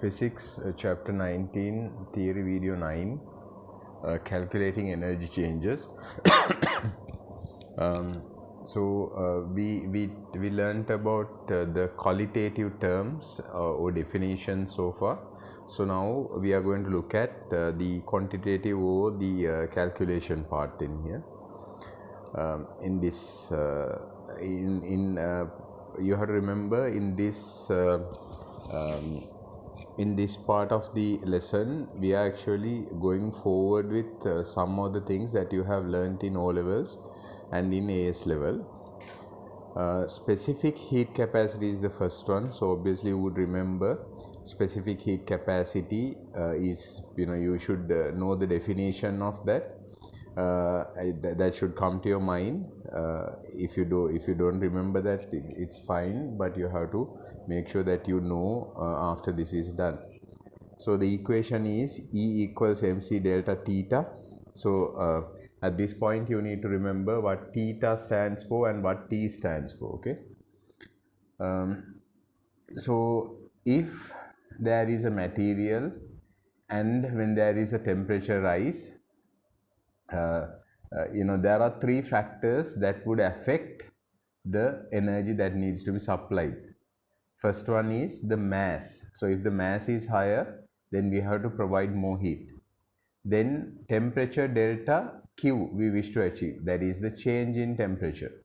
Physics chapter 19, theory video 9, calculating energy changes. We learnt about the qualitative terms or definitions so far. So now we are going to look at the quantitative or the calculation part in here. In this you have to remember in this part of the lesson we are actually going forward with some of the things that you have learnt in O levels and in AS level. Specific heat capacity is the first one, so obviously you would remember specific heat capacity is, you should know the definition of that. That should come to your mind. If you don't remember that, it's fine, but you have to make sure that you know after this is done. So the equation is E equals mc delta theta. So at this point you need to remember what theta stands for and what T stands for. Okay. So if there is a material and when there is a temperature rise, there are three factors that would affect the energy that needs to be supplied. First one is the mass. So if the mass is higher, then we have to provide more heat. Then temperature delta Q we wish to achieve, that is the change in temperature.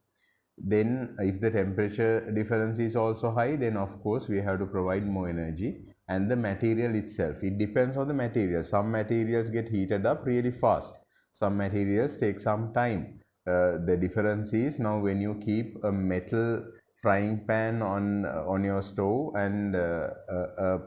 Then if the temperature difference is also high, then of course we have to provide more energy. And the material itself, it depends on the material. Some materials get heated up really fast, some materials take some time. The difference is, now when you keep a metal frying pan on your stove and a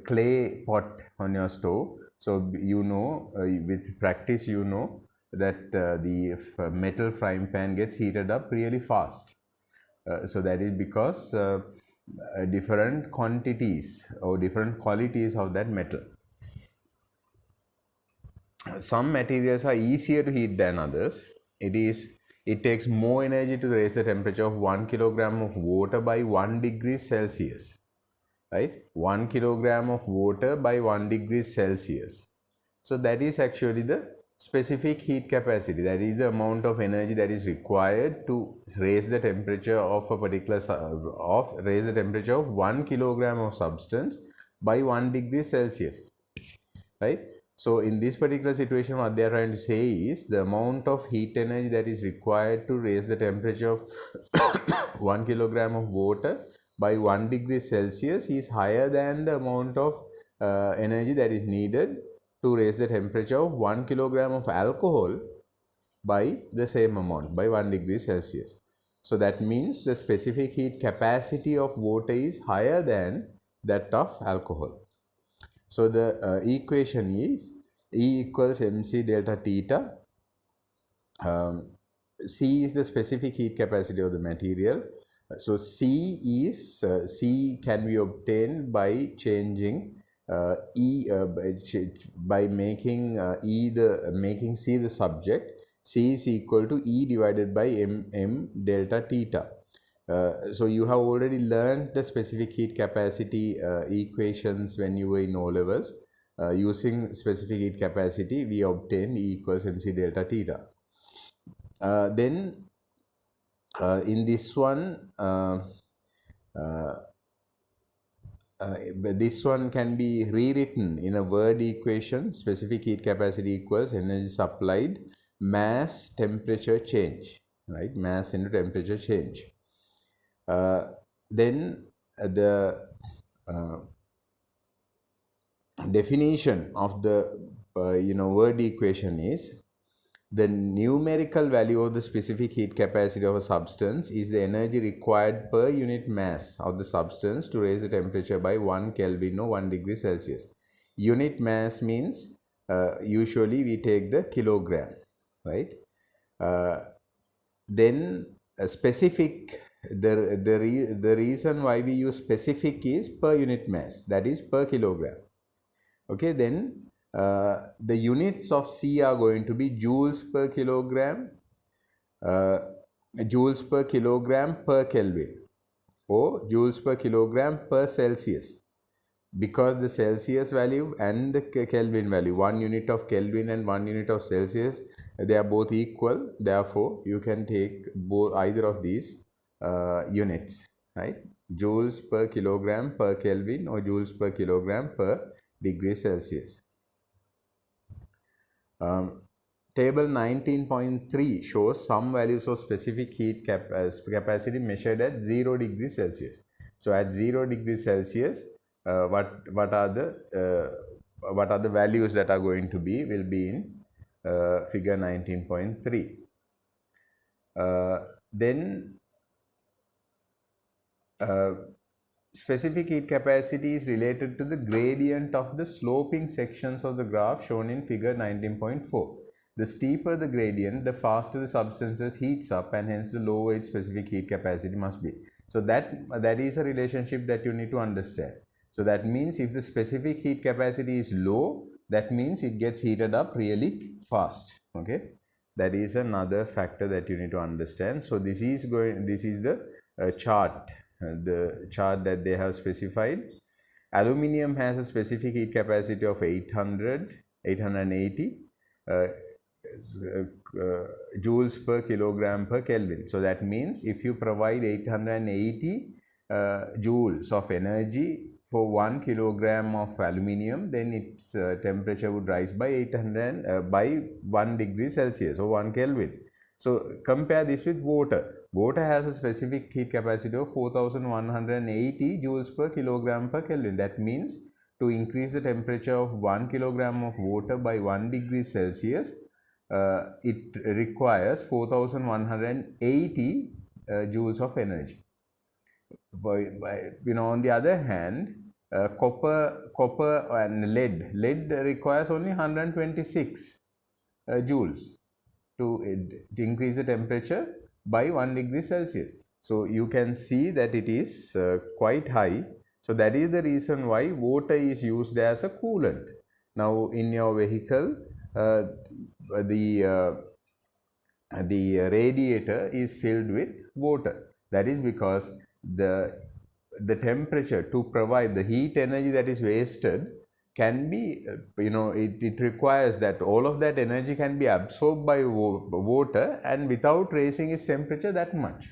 clay pot on your stove, so with practice that the metal frying pan gets heated up really fast. So that is because different quantities or different qualities of that metal. Some materials are easier to heat than others. It takes more energy to raise the temperature of 1 kilogram of water by 1 degree Celsius. Right? 1 kilogram of water by 1 degree Celsius. So that is actually the specific heat capacity. That is the amount of energy that is required to raise the temperature of a particular raise the temperature of 1 kilogram of substance by 1 degree Celsius. Right? So in this particular situation, what they are trying to say is the amount of heat energy that is required to raise the temperature of 1 kilogram of water by 1 degree Celsius is higher than the amount of energy that is needed to raise the temperature of 1 kilogram of alcohol by the same amount, by 1 degree Celsius. So that means the specific heat capacity of water is higher than that of alcohol. So the equation is E equals mc delta theta. C is the specific heat capacity of the material. So C can be obtained by changing E by making making C the subject. C is equal to E divided by m delta theta. So you have already learned the specific heat capacity equations when you were in O levels. Using specific heat capacity, we obtain E equals mc delta theta. Then in this one, this one can be rewritten in a word equation. Specific heat capacity equals energy supplied mass temperature change, right? Mass into temperature change. Then the definition of the word equation is the numerical value of the specific heat capacity of a substance is the energy required per unit mass of the substance to raise the temperature by 1 Kelvin or 1 degree Celsius. Unit mass means usually we take the kilogram, right? Then specific, the reason why we use specific is per unit mass, that is per kilogram. Okay, then the units of C are going to be joules per kilogram, joules per kilogram per Kelvin, or joules per kilogram per Celsius. because the Celsius value and the Kelvin value, 1 unit of Kelvin and 1 unit of Celsius, they are both equal. Therefore, you can take both either of these units, right? Joules per kilogram per Kelvin or joules per kilogram per degree Celsius. Table 19.3 shows some values of specific heat capacity measured at 0 degrees Celsius. So at 0 degrees Celsius, what are the values that are going to be will be in figure 19.3. Then specific heat capacity is related to the gradient of the sloping sections of the graph shown in figure 19.4. The steeper the gradient, the faster the substances heats up, and hence the lower its specific heat capacity must be. So that is a relationship that you need to understand. So that means if the specific heat capacity is low, that means it gets heated up really fast. Okay, that is another factor that you need to understand. So this is the chart, the chart that they have specified. Aluminium has a specific heat capacity of 880 joules per kilogram per Kelvin. So that means if you provide 880 joules of energy for 1 kilogram of aluminium, then its temperature would rise by 1 degree Celsius or 1 Kelvin. So compare this with water. Water has a specific heat capacity of 4180 joules per kilogram per Kelvin. That means to increase the temperature of 1 kilogram of water by 1 degree Celsius, it requires 4180 joules of energy. On the other hand, copper and lead requires only 126 joules to increase the temperature by 1 degree Celsius. So you can see that it is quite high. So that is the reason why water is used as a coolant. Now in your vehicle, the radiator is filled with water. That is because the temperature to provide the heat energy that is wasted can be, it requires that all of that energy can be absorbed by water and without raising its temperature that much,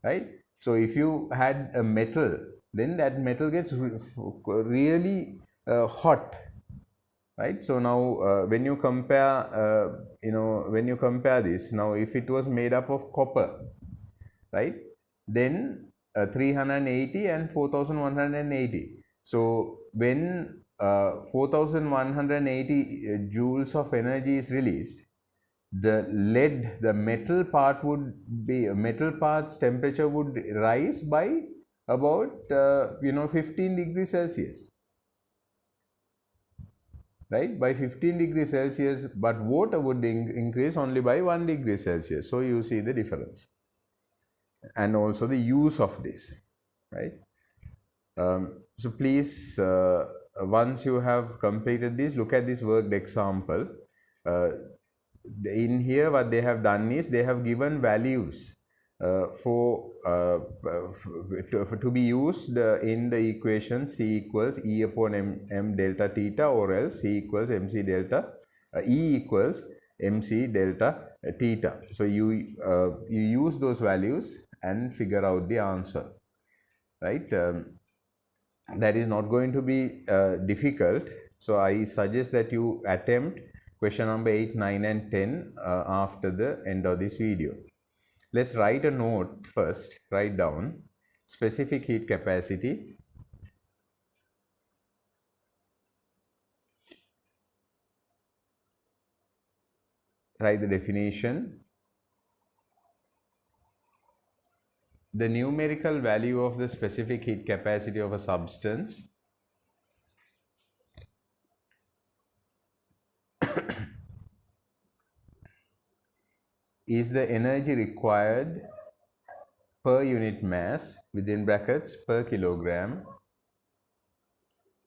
right? So if you had a metal, then that metal gets really hot, right? So now when you compare this, now if it was made up of copper, right, then 380 and 4180. So when 4180 joules of energy is released, the metal part's temperature would rise by about 15 degrees Celsius, right, by 15 degrees Celsius, but water would increase only by 1 degree Celsius. So you see the difference and also the use of this, right? So please, once you have completed this, look at this worked example. In here what they have done is they have given values to be used in the equation C equals E upon m delta theta, or else C equals mc delta E equals mc delta theta. So you use those values and figure out the answer, right? That is not going to be difficult. So I suggest that you attempt question number 8, 9 and 10 after the end of this video. Let's write a note first. Write down specific heat capacity, write the definition, the numerical value of the specific heat capacity of a substance is the energy required per unit mass within brackets per kilogram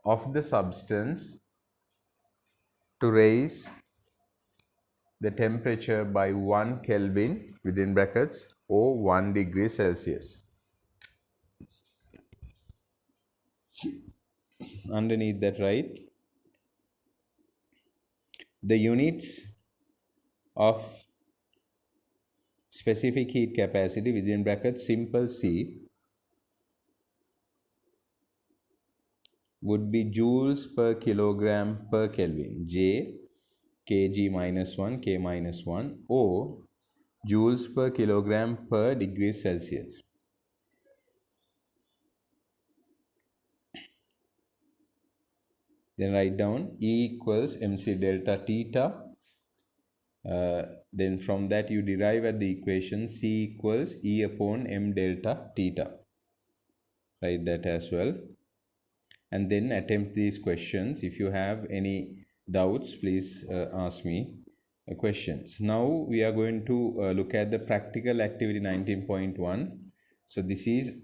of the substance to raise the temperature by 1 Kelvin within brackets or 1 degree Celsius. underneath that, write the units of specific heat capacity within brackets simple c would be joules per kilogram per Kelvin, J kg minus 1 k minus 1, or joules per kilogram per degree Celsius. Then write down E equals mc delta theta. Then from that you derive at the equation C equals E upon m delta theta. Write that as well. And then attempt these questions. If you have any doubts, please ask me questions. Now we are going to look at the practical activity 19.1. So this is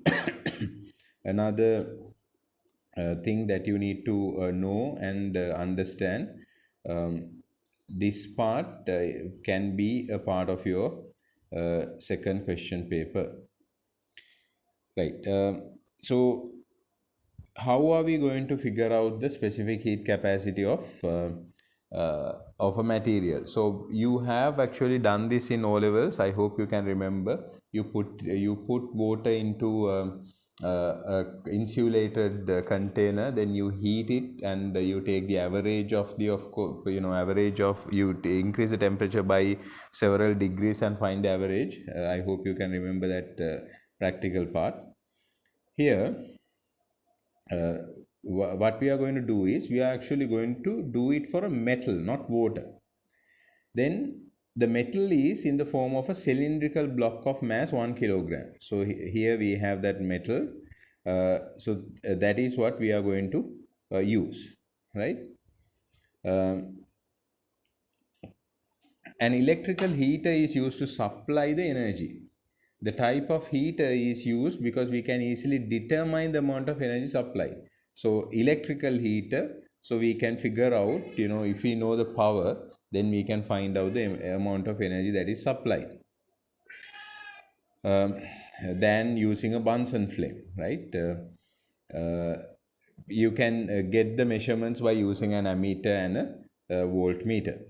another thing that you need to know and understand. This part can be a part of your second question paper. Right. So how are we going to figure out the specific heat capacity of a material? So you have actually done this in O levels. I hope you can remember. You put water into a insulated container, then you heat it, and you take the average of the you increase the temperature by several degrees and find the average. I hope you can remember that practical part. Here what we are going to do is we are actually going to do it for a metal, not water. Then the metal is in the form of a cylindrical block of mass 1 kilogram. So here we have that metal. That is what we are going to use, right? An electrical heater is used to supply the energy. The type of heater is used because we can easily determine the amount of energy supplied. So electrical heater, so we can figure out, if we know the power, then we can find out the amount of energy that is supplied. Than using a Bunsen flame, right? You can get the measurements by using an ammeter and a voltmeter.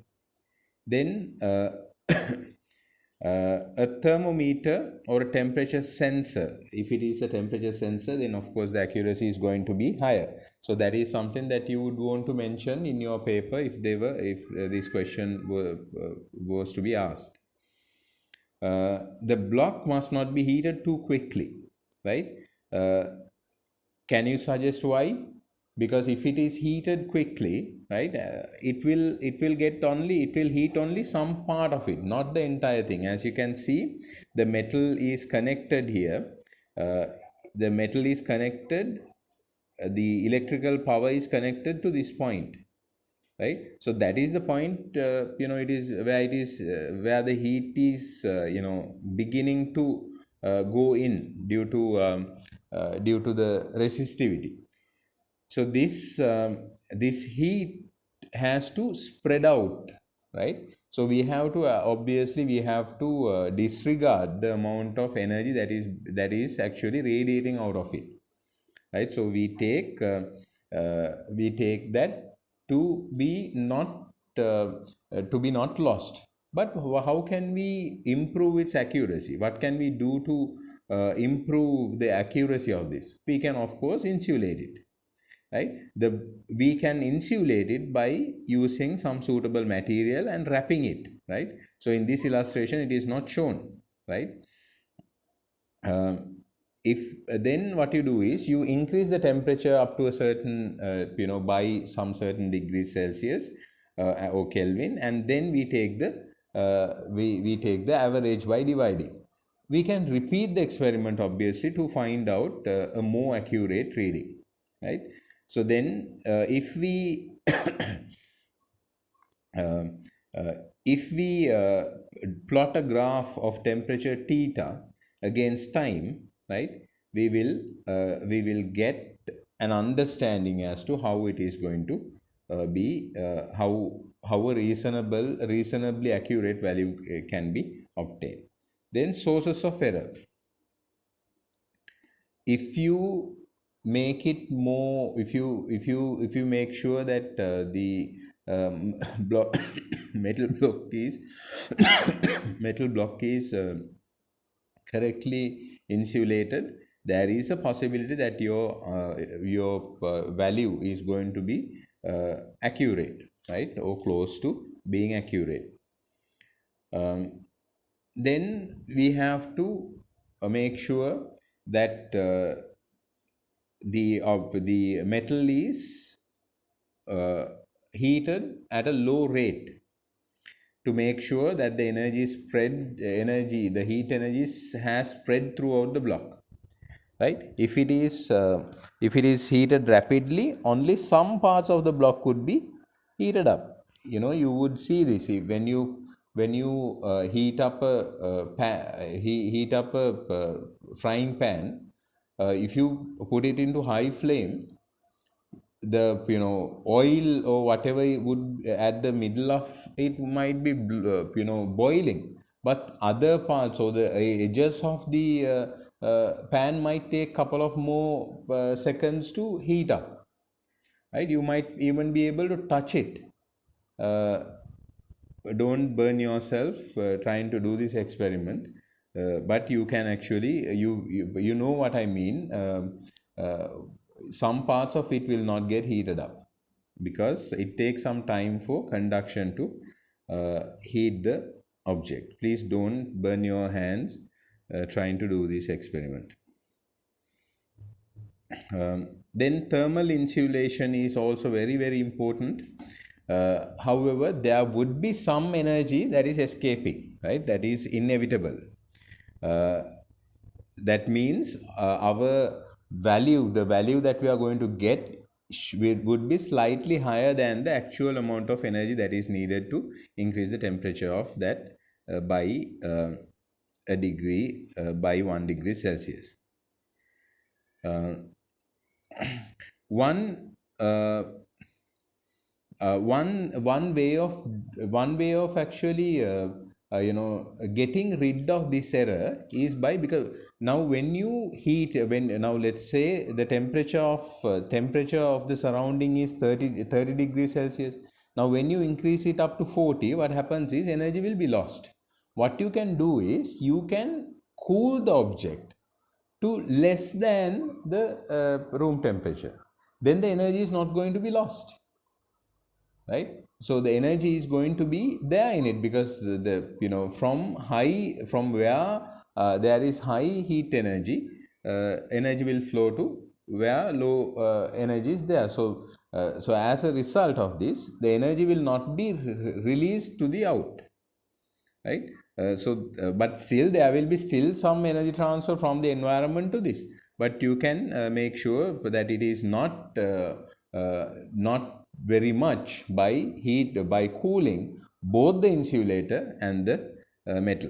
Then a thermometer or a temperature sensor. If it is a temperature sensor, then of course the accuracy is going to be higher. So that is something that you would want to mention in your paper if this question was to be asked. The block must not be heated too quickly, right? Can you suggest why? Because if it is heated quickly, right, it will heat only some part of it, not the entire thing. As you can see, the metal is connected here. The metal is connected. The electrical power is connected to this point, right? So that is the point. It is where the heat is beginning to go in due to the resistivity. So this heat has to spread out, right? So we have to obviously we have to disregard the amount of energy that is actually radiating out of it, right? So we take that to be not lost. But how can we improve its accuracy? What can we do to improve the accuracy of this? We can of course insulate it, right? We can insulate it by using some suitable material and wrapping it, right? So in this illustration it is not shown, right? If then what you do is you increase the temperature up to a certain by some certain degrees Celsius or Kelvin, and then we take the average by dividing. We can repeat the experiment obviously to find out a more accurate reading, right? So then if we if we plot a graph of temperature theta against time, right, we will get an understanding as to how it is going to be how a reasonably accurate value can be obtained. Then sources of error. If you make it more, if you make sure that the block metal block is metal block is correctly insulated, there is a possibility that your value is going to be accurate, right, or close to being accurate. Then we have to make sure that the metal is uh, heated at a low rate to make sure that the the heat energy has spread throughout the block, right? If it is heated rapidly, only some parts of the block could be heated up. You would see this when you heat up a frying pan. If you put it into high flame, the oil or whatever would at the middle of it might be boiling, but other parts or the edges of the pan might take couple of more seconds to heat up, right? You might even be able to touch it. uh, don't burn yourself trying to do this experiment, but you can actually you know what I mean. Uh, some parts of it will not get heated up because it takes some time for conduction to heat the object. Please don't burn your hands trying to do this experiment. Then thermal insulation is also very, very important. However, there would be some energy that is escaping, right? That is inevitable. Uh, that means our value, the value that we are going to get, would be slightly higher than the actual amount of energy that is needed to increase the temperature of that by a degree, by 1 degree Celsius. Uh, one uh, one way of actually getting rid of this error is by, because now when you heat, when now let's say the temperature of the surrounding is 30 degrees Celsius. Now when you increase it up to 40, what happens is energy will be lost. What you can do is you can cool the object to less than the room temperature. Then the energy is not going to be lost, right? So the energy is going to be there in it, because from where there is high heat energy, energy will flow to where low energy is there. So as a result of this, the energy will not be released to the out, right? But still there will be still some energy transfer from the environment to this, but you can make sure that it is not very much by cooling both the insulator and the metal.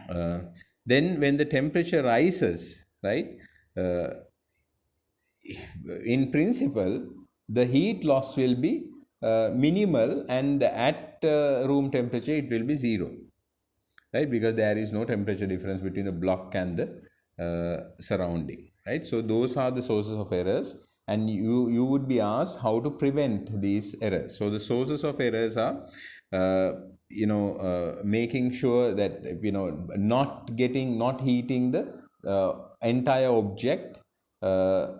uh, then when the temperature rises, right, uh, in principle the heat loss will be minimal, and at room temperature it will be zero, right? Because there is no temperature difference between the block and the surrounding, right? So those are the sources of errors, and you would be asked how to prevent these errors. So the sources of errors are making sure that not heating the entire object, with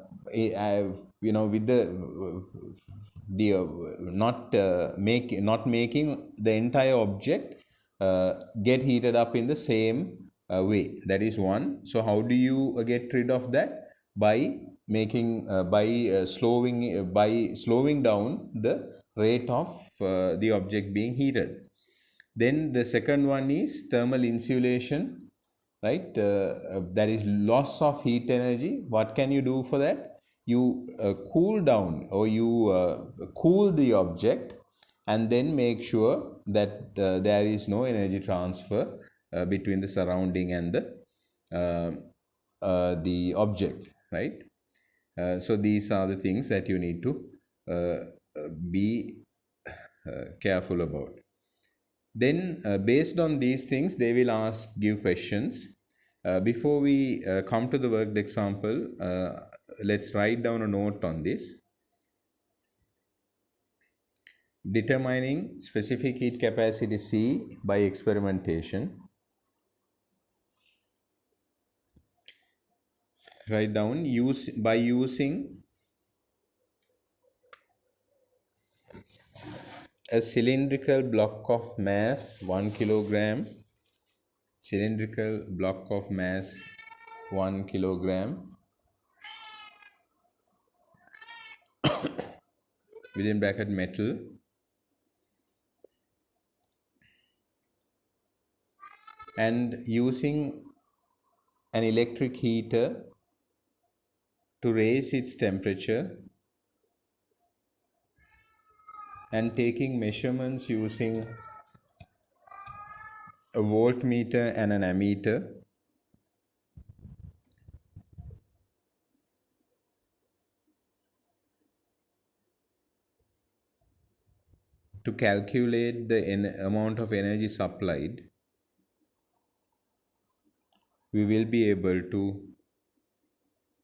the not making the entire object get heated up in the same way. That is one. So how do you get rid of that? By making by slowing down the rate of the object being heated. Then the second one is thermal insulation, right? That is loss of heat energy. What can you do for that? You cool down, or you cool the object, and then make sure that there is no energy transfer between the surrounding and the object, right? So these are the things that you need to be careful about. Then based on these things, they will give questions. Before we come to the worked example, let's write down a note on this. Determining specific heat capacity C by experimentation. Write down by using a cylindrical block of mass 1 kilogram, cylindrical block of mass 1 kilogram, within bracket metal, and using an electric heater to raise its temperature, and taking measurements using a voltmeter and an ammeter, to calculate the amount of energy supplied, we will be able to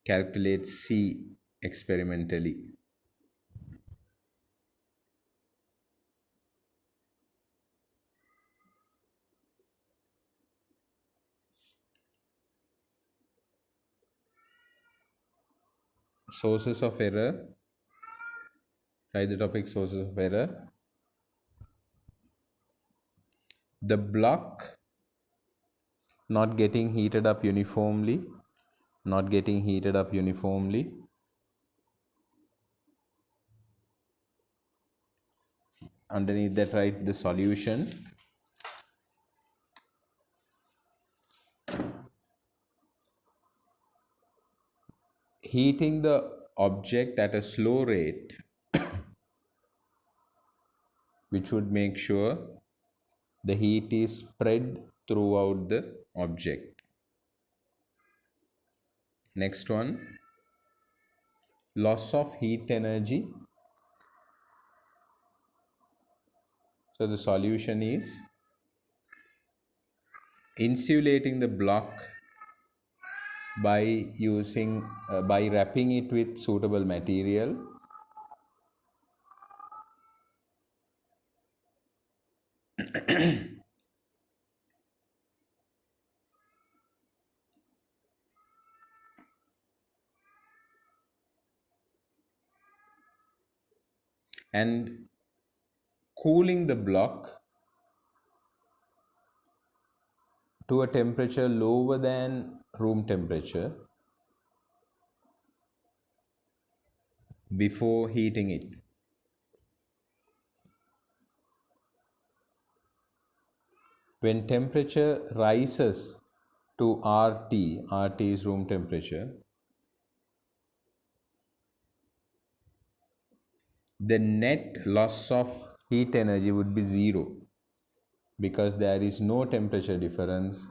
calculate C experimentally. Sources of error. Write the topic sources of error. The block not getting heated up uniformly, not getting heated up uniformly. Underneath that, write the solution. Heating the object at a slow rate, which would make sure the heat is spread throughout the object. Next one, loss of heat energy. So the solution is insulating the block by by wrapping it with suitable material, and cooling the block to a temperature lower than room temperature before heating it. When temperature rises to RT is room temperature, the net loss of heat energy would be zero, because there is no temperature difference.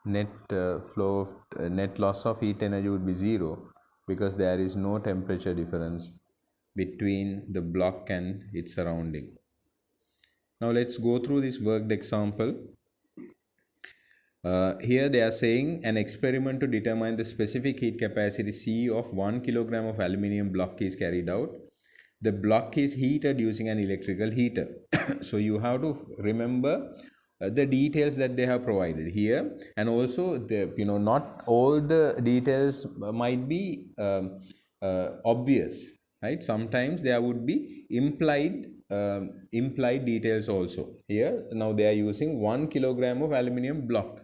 Net net loss of heat energy would be zero, because there is no temperature difference between the block and its surrounding. Now let's go through this worked example. Here they are saying an experiment to determine the specific heat capacity C of 1 kilogram of aluminium block is carried out. The block is heated using an electrical heater. So you have to remember the details that they have provided here, and also not all the details might be obvious, right? Sometimes there would be implied details also. Here now they are using 1 kilogram of aluminium block,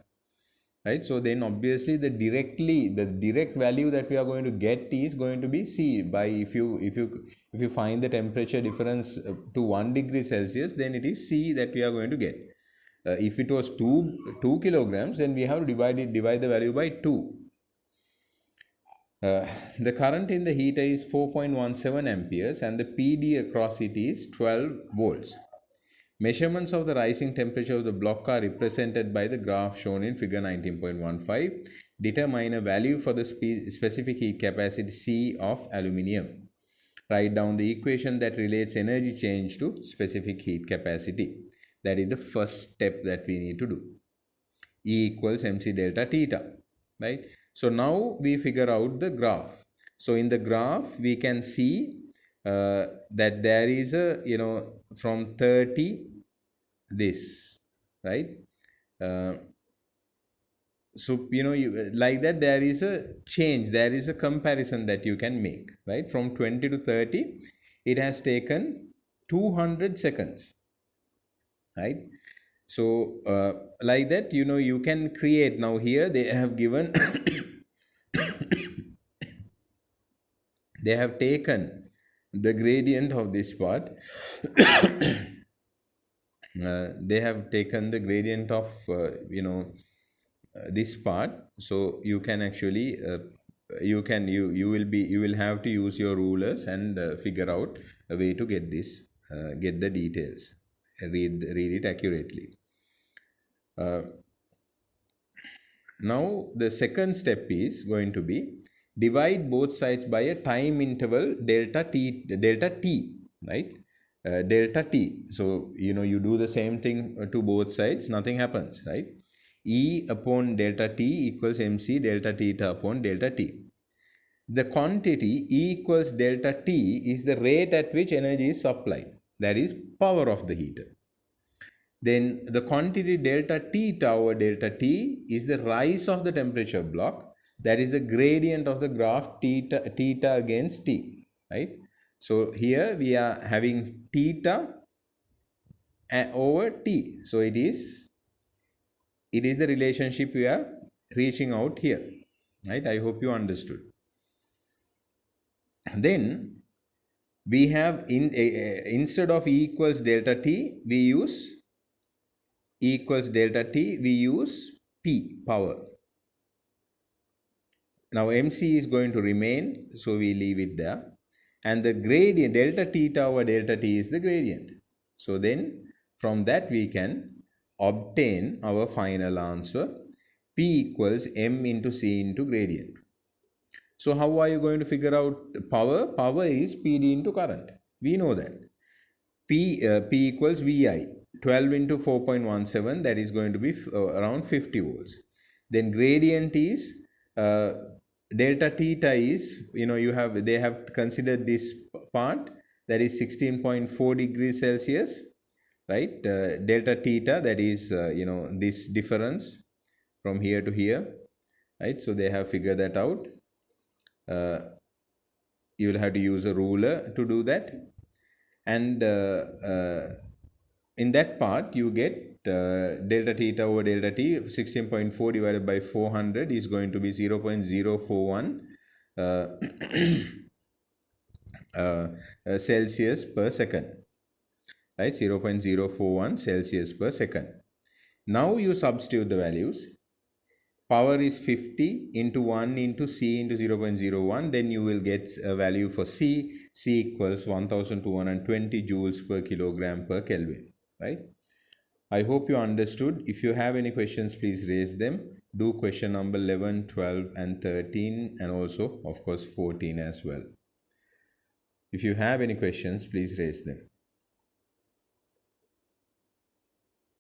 right? So then obviously the direct value that we are going to get is going to be C. By if you find the temperature difference to 1 degree Celsius, then it is C that we are going to get. If it was 2 kilograms, then we have to divide the value by 2. The current in the heater is 4.17 amperes and the PD across it is 12 volts. Measurements of the rising temperature of the block are represented by the graph shown in figure 19.15. Determine a value for the specific heat capacity C of aluminium. Write down the equation that relates energy change to specific heat capacity. That is the first step that we need to do. E equals mc delta theta, right? So now we figure out the graph. So in the graph, we can see that there is a, from 30, this, right? Uh, so, like that, there is a change, there is a comparison that you can make, right? From 20 to 30, it has taken 200 seconds, right? So, like that, you can create. Now here they have given, they have taken the gradient of this part. They have taken the gradient of, this part. So you can actually, you will have to use your rulers and figure out a way to get this, get the details, read it accurately. Now the second step is going to be divide both sides by a time interval delta t, right? Delta t. So you do the same thing to both sides, nothing happens, right? E upon delta t equals mc delta theta upon delta t. The quantity E equals delta T is the rate at which energy is supplied, that is power of the heater. Then the quantity delta theta over delta T is the rise of the temperature block, that is the gradient of the graph theta against T, right? So here we are having theta over T. So it is the relationship we are reaching out here, right? I hope you understood. Then we have instead of E equals delta T, we use E equals delta T, we use P, power. Now MC is going to remain, so we leave it there. And the gradient, delta theta over delta T is the gradient. So then from that we can obtain our final answer, P equals M into C into gradient. So how are you going to figure out power? Power is PD into current. We know that. P equals VI. 12 into 4.17, that is going to be around 50 volts. Then gradient is delta theta is, they have considered this part, that is 16.4 degrees Celsius, right? Delta theta, that is, this difference from here to here, right? So they have figured that out. You will have to use a ruler to do that. And in that part, you get delta theta over delta T, 16.4 divided by 400 is going to be 0.041 Celsius per second, right? 0.041 Celsius per second. Now you substitute the values. Power is 50 into 1 into C into 0.01. Then you will get a value for C. C equals 1220 joules per kilogram per Kelvin, right? I hope you understood. If you have any questions, please raise them. Do question number 11, 12 and 13 and also, of course, 14 as well. If you have any questions, please raise them.